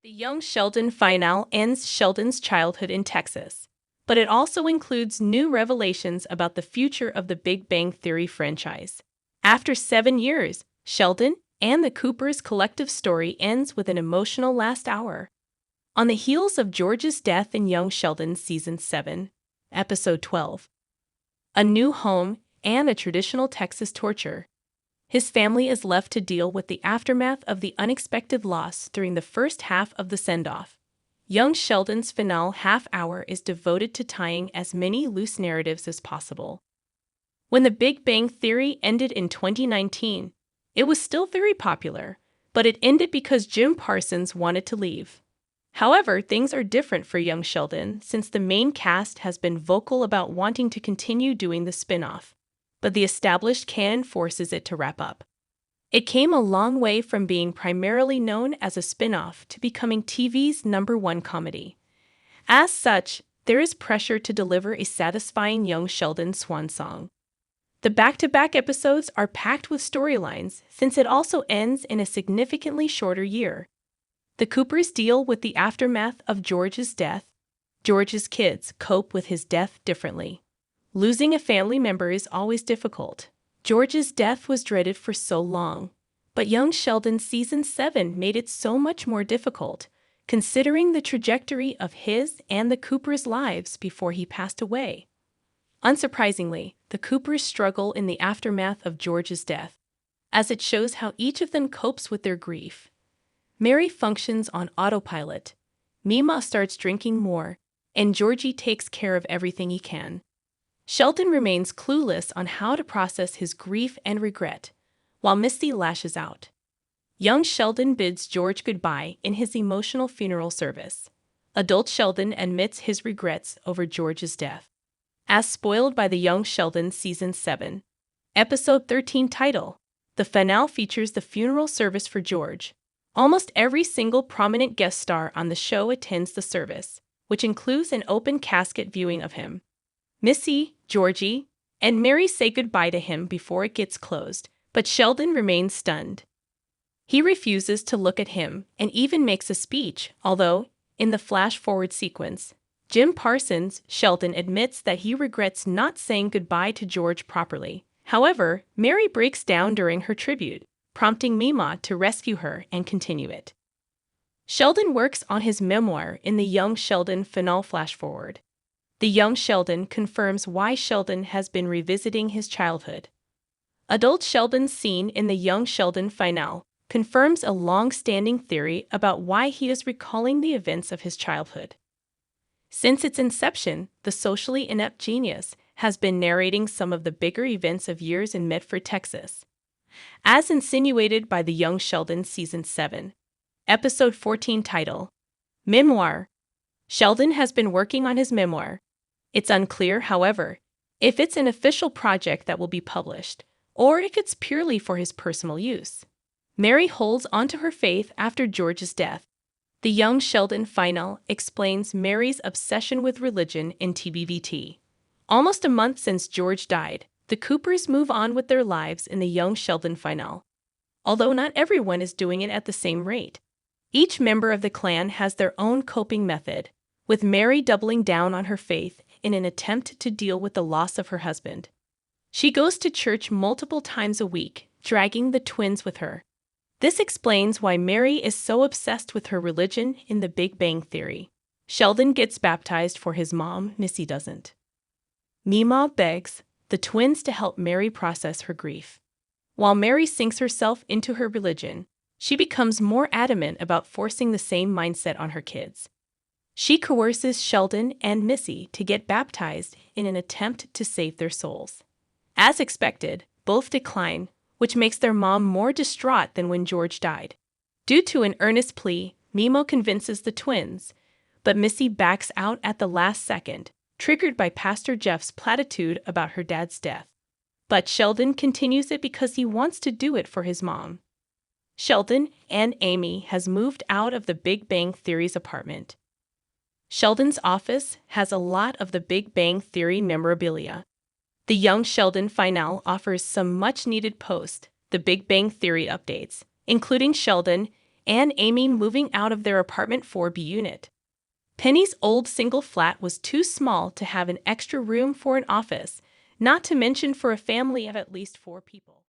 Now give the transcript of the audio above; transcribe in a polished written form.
The Young Sheldon finale ends Sheldon's childhood in Texas, but it also includes new revelations about the future of the Big Bang Theory franchise. After 7 years, Sheldon and the Coopers' collective story ends with an emotional last hour. On the heels of George's death in Young Sheldon Season 7, Episode 12, A New Home and a Traditional Texas Torture, his family is left to deal with the aftermath of the unexpected loss during the first half of the send-off. Young Sheldon's finale half-hour is devoted to tying as many loose narratives as possible. When The Big Bang Theory ended in 2019, it was still very popular, but it ended because Jim Parsons wanted to leave. However, things are different for Young Sheldon since the main cast has been vocal about wanting to continue doing the spin-off, but the established canon forces it to wrap up. It came a long way from being primarily known as a spin-off to becoming TV's #1 comedy. As such, there is pressure to deliver a satisfying Young Sheldon swan song. The back-to-back episodes are packed with storylines since it also ends in a significantly shorter year. The Coopers deal with the aftermath of George's death. George's kids cope with his death differently. Losing a family member is always difficult. George's death was dreaded for so long, but Young Sheldon Season 7 made it so much more difficult, considering the trajectory of his and the Coopers' lives before he passed away. Unsurprisingly, the Coopers struggle in the aftermath of George's death, as it shows how each of them copes with their grief. Mary functions on autopilot, Mima starts drinking more, and Georgie takes care of everything he can. Sheldon remains clueless on how to process his grief and regret, while Missy lashes out. Young Sheldon bids George goodbye in his emotional funeral service. Adult Sheldon admits his regrets over George's death. As spoiled by the Young Sheldon Season 7, Episode 13 title, the finale features the funeral service for George. Almost every single prominent guest star on the show attends the service, which includes an open casket viewing of him. Missy, Georgie, and Mary say goodbye to him before it gets closed, but Sheldon remains stunned. He refuses to look at him and even makes a speech, although, in the flash-forward sequence, Jim Parsons, Sheldon admits that he regrets not saying goodbye to George properly. However, Mary breaks down during her tribute, prompting Mima to rescue her and continue it. Sheldon works on his memoir in the Young Sheldon finale flash-forward. The Young Sheldon confirms why Sheldon has been revisiting his childhood. Adult Sheldon's scene in the Young Sheldon finale confirms a long-standing theory about why he is recalling the events of his childhood. Since its inception, the socially inept genius has been narrating some of the bigger events of years in Medford, Texas. As insinuated by the Young Sheldon Season 7, Episode 14 title, Memoir. Sheldon has been working on his memoir. It's unclear, however, if it's an official project that will be published, or if it's purely for his personal use. Mary holds onto her faith after George's death. The Young Sheldon finale explains Mary's obsession with religion in TBVT. Almost a month since George died, the Coopers move on with their lives in the Young Sheldon finale. Although not everyone is doing it at the same rate. Each member of the clan has their own coping method, with Mary doubling down on her faith in an attempt to deal with the loss of her husband. She goes to church multiple times a week, dragging the twins with her. This explains why Mary is so obsessed with her religion in The Big Bang Theory. Sheldon gets baptized for his mom, Missy doesn't. Mima begs the twins to help Mary process her grief. While Mary sinks herself into her religion, she becomes more adamant about forcing the same mindset on her kids. She coerces Sheldon and Missy to get baptized in an attempt to save their souls. As expected, both decline, which makes their mom more distraught than when George died. Due to an earnest plea, Mimo convinces the twins, but Missy backs out at the last second, triggered by Pastor Jeff's platitude about her dad's death. But Sheldon continues it because he wants to do it for his mom. Sheldon and Amy has moved out of the Big Bang Theory's apartment. Sheldon's office has a lot of the Big Bang Theory memorabilia. The Young Sheldon finale offers some much-needed post, The Big Bang Theory updates, including Sheldon and Amy moving out of their apartment 4B unit. Penny's old single flat was too small to have an extra room for an office, not to mention for a family of at least 4 people.